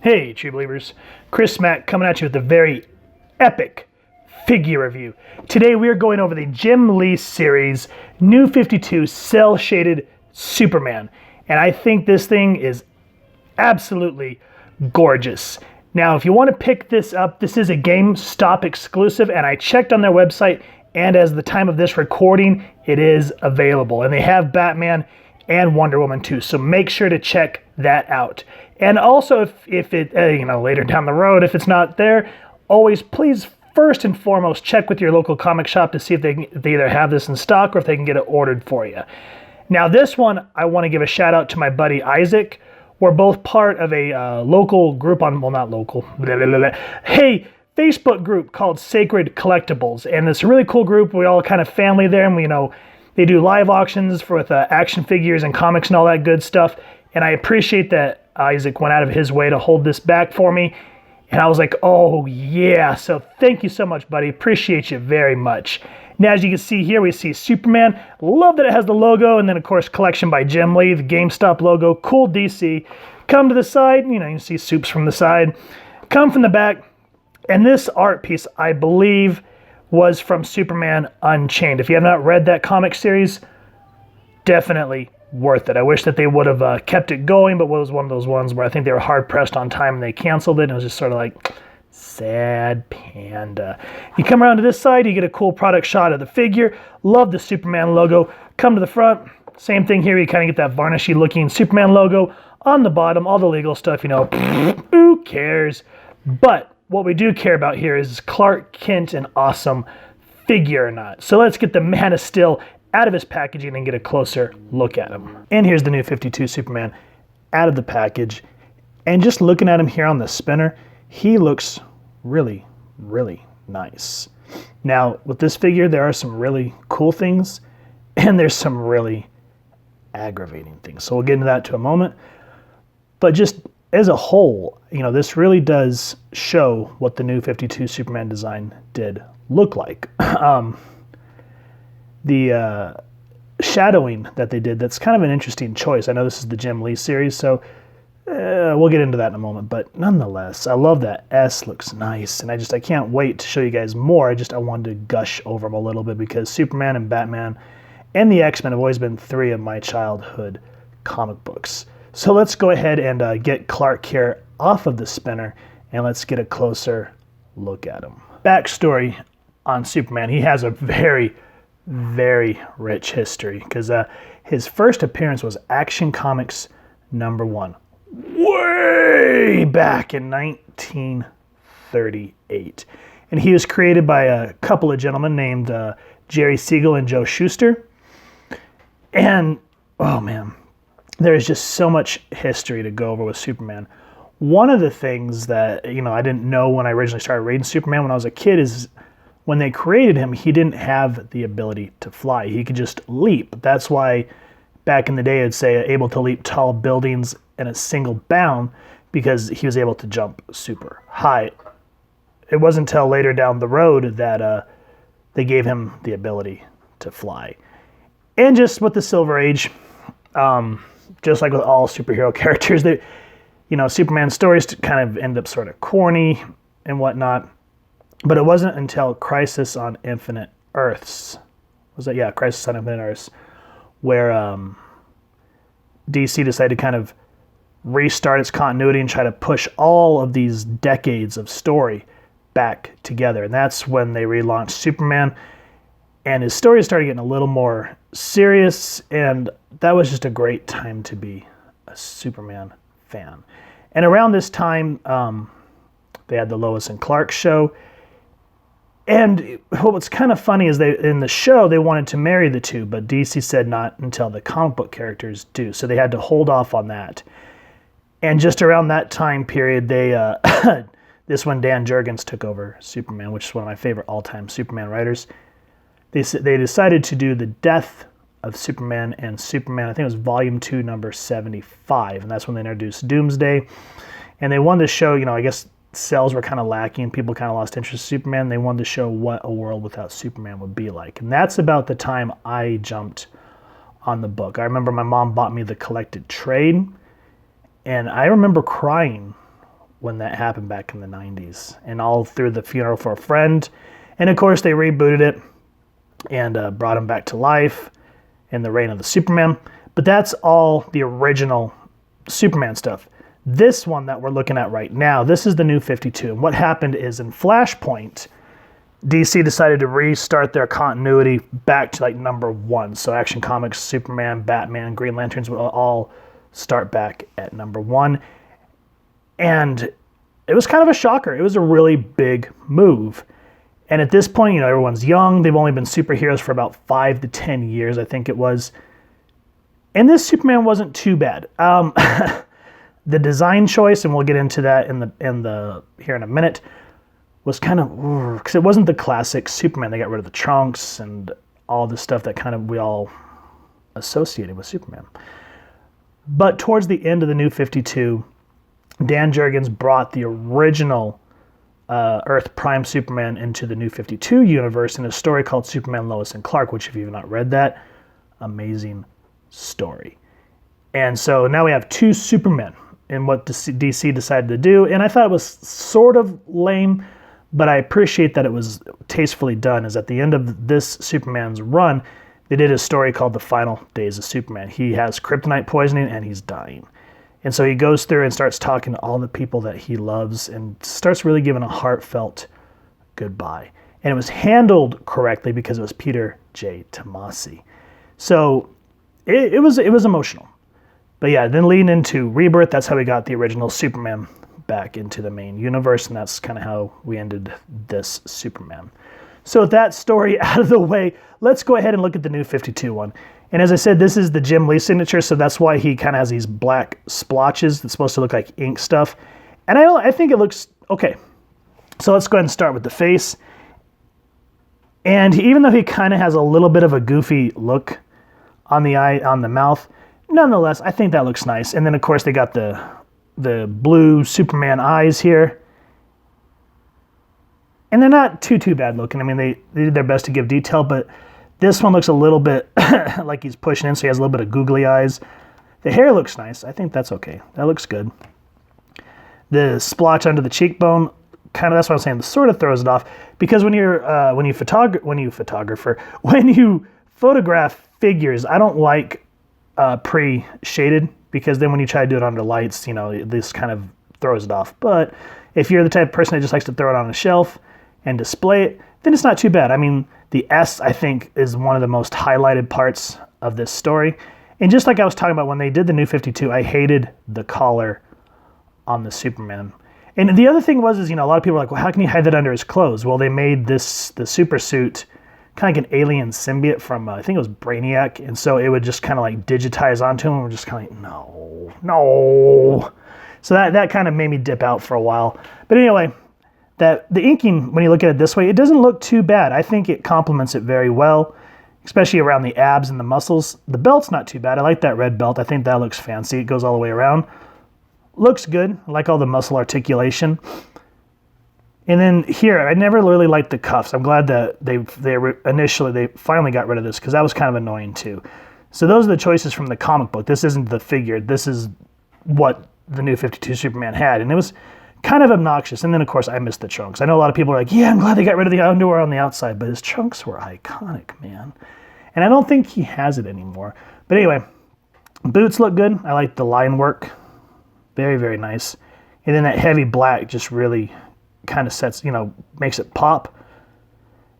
Hey, True Believers. Chris Mack coming at you with a very epic figure review. Today we are going over the Jim Lee series New 52 cell shaded Superman. And I think this thing is absolutely gorgeous. Now, if you want to pick this up, this is a GameStop exclusive, and I checked on their website, and as the time of this recording, it is available. And they have Batman and Wonder Woman too, so make sure to check that out. And also, if it, later down the road, if it's not there, always please first and foremost check with your local comic shop to see if they either have this in stock or if they can get it ordered for you. Now, this one, I want to give a shout out to my buddy Isaac. We're both part of a local group on, well, not local, hey, Facebook group called Sacred Collectibles. And it's a really cool group. We all kind of family there, and they do live auctions with action figures and comics and all that good stuff. And I appreciate that Isaac went out of his way to hold this back for me. And I was like, oh yeah, so thank you so much, buddy. Appreciate you very much. Now, as you can see here, we see Superman. Love that it has the logo, and then of course, collection by Jim Lee, the GameStop logo, cool DC. Come to the side, you can see Supes from the side. Come from the back, and this art piece, I believe, was from Superman Unchained. If you have not read that comic series, definitely worth it. I wish that they would have kept it going, but it was one of those ones where I think they were hard pressed on time and they canceled it, and it was just sort of like, sad panda. You come around to this side, you get a cool product shot of the figure. Love the Superman logo. Come to the front, same thing here. You kind of get that varnishy looking Superman logo on the bottom. All the legal stuff, who cares? But what we do care about here is Clark Kent an awesome figure or not. So let's get the Man of Steel out of his packaging and get a closer look at him. And here's the New 52 Superman out of the package. And just looking at him here on the spinner, he looks really, really nice. Now, with this figure, there are some really cool things, and there's some really aggravating things. So we'll get into that to a moment. But just as a whole, this really does show what the New 52 Superman design did look like. The shadowing that they did, that's kind of an interesting choice. I know this is the Jim Lee series, so we'll get into that in a moment, but nonetheless, I love that S looks nice, and I can't wait to show you guys more. I wanted to gush over them a little bit because Superman and Batman and the X-Men have always been three of my childhood comic books. So let's go ahead and get Clark here off of the spinner, and let's get a closer look at him. Backstory on Superman, he has a very, very rich history because his first appearance was Action Comics #1. Way back in 1938. And he was created by a couple of gentlemen named Jerry Siegel and Joe Shuster. And, oh man, there's just so much history to go over with Superman. One of the things that, I didn't know when I originally started reading Superman when I was a kid is when they created him, he didn't have the ability to fly. He could just leap. That's why back in the day, it'd say able to leap tall buildings in a single bound because he was able to jump super high. It wasn't until later down the road that they gave him the ability to fly. And just with the Silver Age, just like with all superhero characters, Superman stories kind of end up sort of corny and whatnot. But it wasn't until Crisis on Infinite Earths, Crisis on Infinite Earths, where DC decided to kind of restart its continuity and try to push all of these decades of story back together. And that's when they relaunched Superman, and his stories started getting a little more serious, and that was just a great time to be a Superman fan. And around this time, they had the Lois and Clark show. And what's kind of funny is in the show, they wanted to marry the two, but DC said not until the comic book characters do. So they had to hold off on that. And just around that time period, this when Dan Jurgens took over Superman, which is one of my favorite all-time Superman writers. They decided to do the death of Superman and Superman, I think it was volume 2, number 75. And that's when they introduced Doomsday. And they wanted to show, I guess, sales were kind of lacking. People kind of lost interest in Superman. They wanted to show what a world without Superman would be like. And that's about the time I jumped on the book. I remember my mom bought me the collected trade, and I remember crying when that happened back in the 90s, and all through The Funeral for a Friend. And of course they rebooted it and brought him back to life in The Reign of the Superman. But that's all the original Superman stuff. This one that we're looking at right now, this is the New 52. And what happened is in Flashpoint, DC decided to restart their continuity back to like #1. So Action Comics, Superman, Batman, Green Lanterns will all start back at #1. And it was kind of a shocker. It was a really big move. And at this point, everyone's young. They've only been superheroes for about 5 to 10 years, I think it was. And this Superman wasn't too bad. The design choice, and we'll get into that here in a minute, was kind of, because it wasn't the classic Superman. They got rid of the trunks and all the stuff that kind of we all associated with Superman. But towards the end of the New 52, Dan Jurgens brought the original Earth Prime Superman into the New 52 universe in a story called Superman, Lois and Clark, which if you've not read that, amazing story. And so now we have 2 Supermen in what DC decided to do. And I thought it was sort of lame, but I appreciate that it was tastefully done, is at the end of this Superman's run, they did a story called The Final Days of Superman. He has kryptonite poisoning and he's dying. And so he goes through and starts talking to all the people that he loves and starts really giving a heartfelt goodbye. And it was handled correctly because it was Peter J. Tomasi. So it was emotional. But yeah, then leading into Rebirth, that's how we got the original Superman back into the main universe, and that's kind of how we ended this Superman. So with that story out of the way, let's go ahead and look at the New 52 one. And as I said, this is the Jim Lee signature, so that's why he kind of has these black splotches that's supposed to look like ink stuff. And I think it looks okay. So let's go ahead and start with the face. And even though he kind of has a little bit of a goofy look on the eye, on the mouth, nonetheless, I think that looks nice. And then of course they got the blue Superman eyes here. And they're not too bad looking. I mean, they did their best to give detail, but this one looks a little bit like he's pushing in, so he has a little bit of googly eyes. The hair looks nice. I think that's okay. That looks good. The splotch under the cheekbone, kind of, that's what I'm saying, sort of throws it off, because when you photograph figures, I don't like pre-shaded, because then when you try to do it under lights, this kind of throws it off. But if you're the type of person that just likes to throw it on a shelf and display it, then it's not too bad. I mean, the S, I think, is one of the most highlighted parts of this story. And just like I was talking about when they did the New 52, I hated the collar on the Superman. And the other thing was, a lot of people are like, well, how can you hide that under his clothes? Well, they made the super suit kind of like an alien symbiote from, I think it was Brainiac. And so it would just kind of like digitize onto him. And we're just kind of like, no. So that kind of made me dip out for a while. But anyway, the inking, when you look at it this way, it doesn't look too bad. I think it complements it very well, especially around the abs and the muscles. The belt's not too bad. I like that red belt. I think that looks fancy. It goes all the way around. Looks good. I like all the muscle articulation. And then here, I never really liked the cuffs. I'm glad that they finally got rid of this, because that was kind of annoying too. So those are the choices from the comic book. This isn't the figure. This is what the New 52 Superman had, and it was kind of obnoxious. And then of course I missed the trunks. I know a lot of people are like, yeah, I'm glad they got rid of the underwear on the outside, but his trunks were iconic, man. And I don't think he has it anymore. But anyway, boots look good. I like the line work. Very, very nice. And then that heavy black just really kind of sets, makes it pop.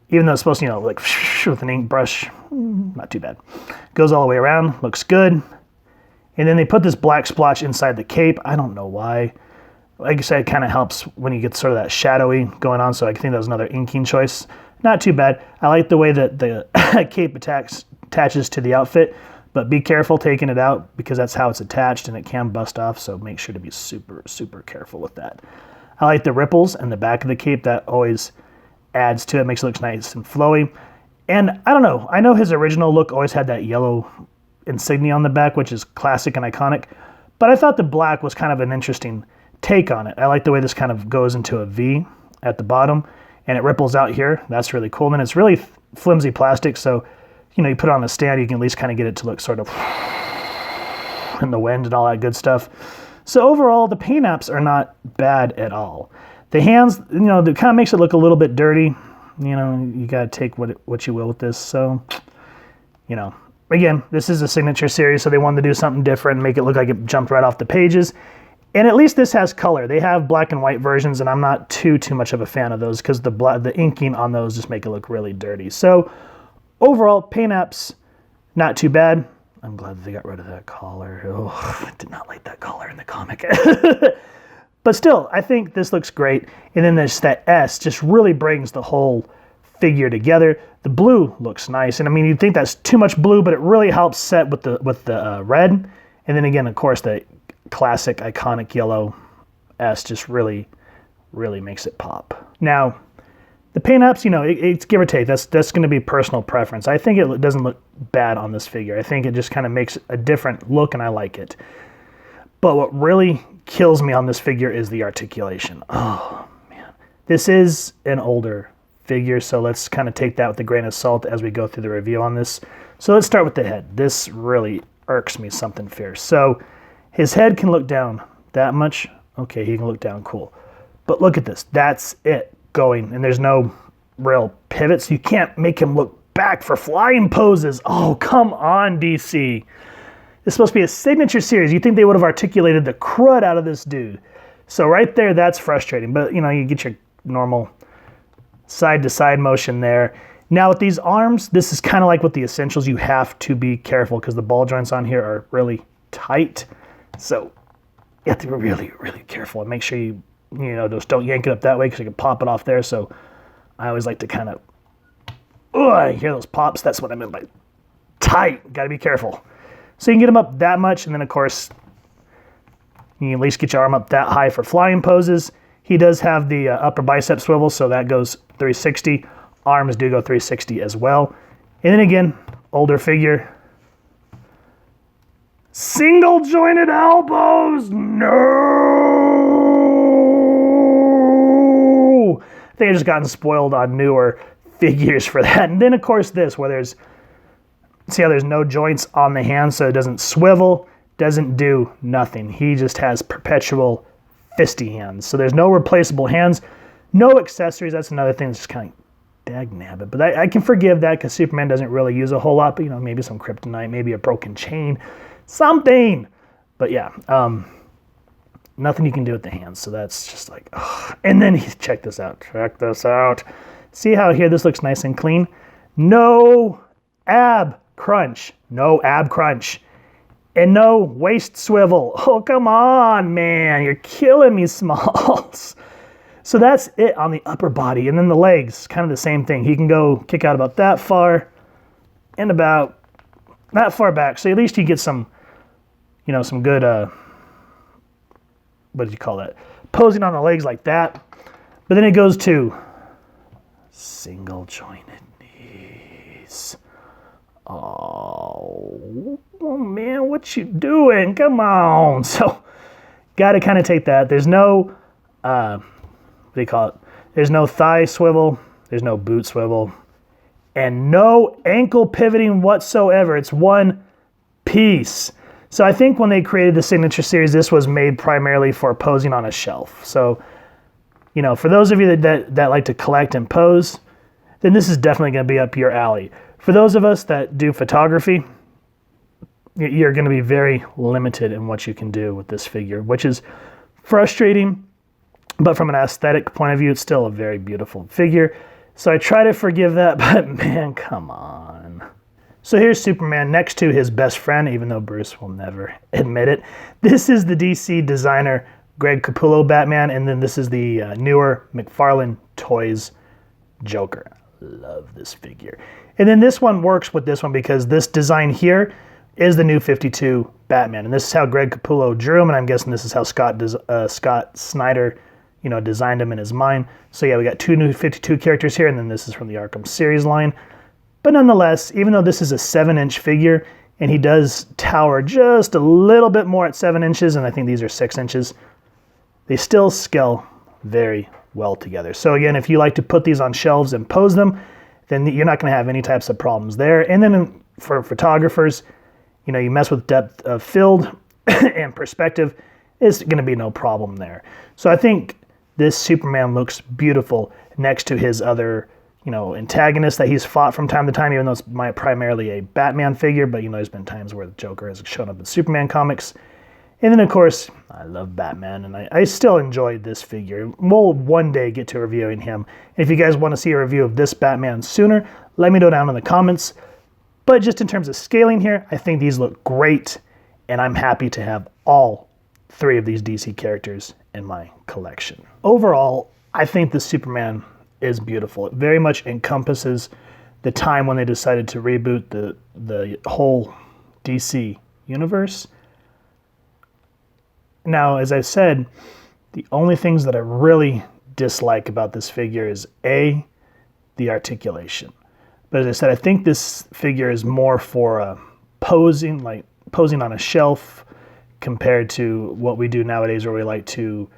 Even though it's supposed to, like with an ink brush, not too bad. Goes all the way around, looks good. And then they put this black splotch inside the cape. I don't know why. Like I said, it kind of helps when you get sort of that shadowy going on, so I think that was another inking choice. Not too bad. I like the way that the cape attaches to the outfit, but be careful taking it out, because that's how it's attached and it can bust off, so make sure to be super, super careful with that. I like the ripples and the back of the cape. That always adds to it, makes it look nice and flowy. And I don't know, I know his original look always had that yellow insignia on the back, which is classic and iconic, but I thought the black was kind of an interesting take on it. I like the way this kind of goes into a V at the bottom and it ripples out here. That's really cool. And it's really flimsy plastic, so you put it on a stand, you can at least kind of get it to look sort of in the wind and all that good stuff. So overall, the paint apps are not bad at all. The hands, you know, it kind of makes it look a little bit dirty. You know, you got to take what you will with this. So, you know, again, this is a signature series, so they wanted to do something different, make it look like it jumped right off the pages. And at least this has color. They have black and white versions, and I'm not too much of a fan of those because the inking on those just make it look really dirty. So overall, paint apps, not too bad. I'm glad that they got rid of that collar. Oh, I did not like that collar in the comic. But still, I think this looks great. And then there's that S just really brings the whole figure together. The blue looks nice. And I mean, you'd think that's too much blue, but it really helps set with the red. And then again, of course, the classic iconic yellow S just really makes it pop. Now, the paint apps, you know, it's give or take. That's going to be personal preference. I think it doesn't look bad on this figure. I think it just kind of makes a different look, and I like it. But what really kills me on this figure is the articulation. Oh, man. This is an older figure, so let's kind of take that with a grain of salt as we go through the review on this. So let's start with the head. This really irks me something fierce. So his head can look down that much. Okay, he can look down, cool. But look at this. That's it going, and there's no real pivots. You can't make him look back for flying poses. Oh, come on, DC. It's supposed to be a signature series. You think they would have articulated the crud out of this dude. So right there, that's frustrating. But, you know, you get your normal side-to-side motion there. Now with these arms, this is kind of like with the Essentials. You have to be careful because the ball joints on here are really tight. So you have to be really, really careful and make sure you just don't yank it up that way because you can pop it off there. So I always like to kind of, I hear those pops. That's what I meant by tight. Got to be careful. So you can get them up that much, and then of course, you can at least get your arm up that high for flying poses. He does have the upper bicep swivel, so that goes 360. Arms do go 360 as well. And then again, older figure. Single jointed elbows, no! I think I've just gotten spoiled on newer figures for that. And then of course this, where see how there's no joints on the hand, so it doesn't swivel, doesn't do nothing. He just has perpetual fisty hands. So there's no replaceable hands, no accessories. That's another thing that's just kind of dag-nabbit. But I can forgive that because Superman doesn't really use a whole lot, but you know, maybe some kryptonite, maybe a broken chain, something. But yeah, nothing you can do with the hands. So that's just like, ugh. And then check this out. Check this out. See how here this looks nice and clean? No ab crunch. No ab crunch. And no waist swivel. Oh, come on, man. You're killing me, Smalls. So that's it on the upper body. And then the legs, kind of the same thing. He can go kick out about that far and about that far back. So at least you get some, you know, some good, what did you call that? Posing on the legs like that. But then it goes to single jointed knees. Oh man, what you doing? Come on. So got to kind of take that. There's no, what do you call it? There's no thigh swivel. There's no boot swivel. And no ankle pivoting whatsoever. It's one piece. So I think when they created the Signature Series, this was made primarily for posing on a shelf. So, you know, for those of you that like to collect and pose, then this is definitely going to be up your alley. For those of us that do photography, you're going to be very limited in what you can do with this figure, which is frustrating, but from an aesthetic point of view, it's still a very beautiful figure. So I try to forgive that, but man, come on. So here's Superman next to his best friend, even though Bruce will never admit it. This is the DC designer Greg Capullo Batman, and then this is the newer McFarlane Toys Joker. Love this figure. And then this one works with this one because this design here is the new 52 Batman. And this is how Greg Capullo drew him, and I'm guessing this is how Scott Snyder, you know, designed him in his mind. So yeah, we got two new 52 characters here, and then this is from the Arkham series line. But nonetheless, even though this is a 7-inch figure, and he does tower just a little bit more at 7 inches, and I think these are 6 inches, they still scale very well together. So again, if you like to put these on shelves and pose them, then you're not going to have any types of problems there. And then for photographers, you know, you mess with depth of field and perspective, it's going to be no problem there. So I think this Superman looks beautiful next to his other, antagonists that he's fought from time to time, even though it's primarily a Batman figure, but there's been times where the Joker has shown up in Superman comics. And then, of course, I love Batman, and I still enjoyed this figure. We'll one day get to reviewing him. If you guys want to see a review of this Batman sooner, let me know down in the comments. But just in terms of scaling here, I think these look great, and I'm happy to have all 3 of these DC characters in my collection. Overall, I think the Superman is beautiful. It very much encompasses the time when they decided to reboot the whole DC universe. Now, as I said, the only things that I really dislike about this figure is A, the articulation. But as I said, I think this figure is more for posing, like posing on a shelf, compared to what we do nowadays where we like to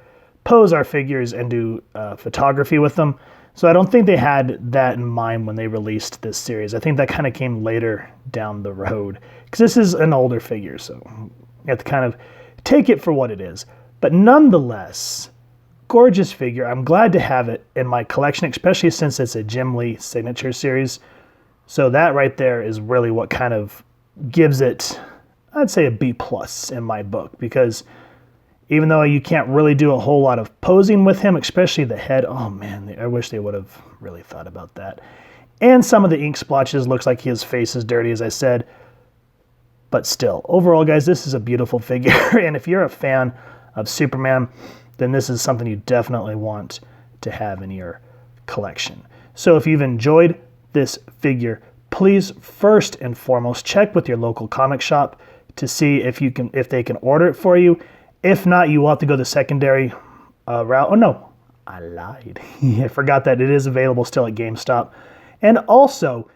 pose our figures and do photography with them. So I don't think they had that in mind when they released this series. I think that kind of came later down the road, because this is an older figure, so you have to kind of take it for what it is. But nonetheless, gorgeous figure. I'm glad to have it in my collection, especially since it's a Jim Lee signature series. So that right there is really what kind of gives it, I'd say, a B+ in my book, because even though you can't really do a whole lot of posing with him, especially the head, oh man, I wish they would have really thought about that. And some of the ink splotches, looks like his face is dirty, as I said. But still, overall, guys, this is a beautiful figure. And if you're a fan of Superman, then this is something you definitely want to have in your collection. So if you've enjoyed this figure, please first and foremost check with your local comic shop to see if they can order it for you. If not, you will have to go the secondary route. Oh no, I lied. I forgot that it is available still at GameStop. And also,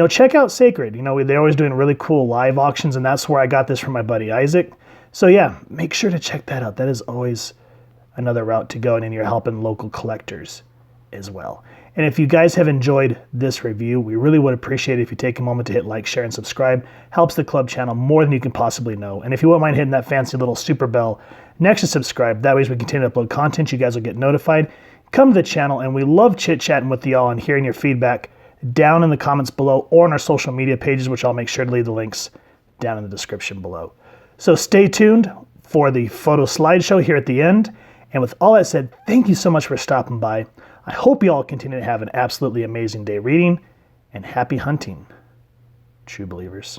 check out Sacred. They're always doing really cool live auctions, and that's where I got this from my buddy Isaac. So yeah, make sure to check that out. That is always another route to go, and then you're helping local collectors as well. And if you guys have enjoyed this review, we really would appreciate it if you take a moment to hit like, share, and subscribe. Helps the club channel more than you can possibly know. And if you wouldn't mind hitting that fancy little super bell next to subscribe, that way as we continue to upload content, you guys will get notified. Come to the channel, and we love chit-chatting with y'all and hearing your feedback down in the comments below or on our social media pages, which I'll make sure to leave the links down in the description below. So stay tuned for the photo slideshow here at the end. And with all that said, thank you so much for stopping by. I hope you all continue to have an absolutely amazing day reading, and happy hunting, true believers.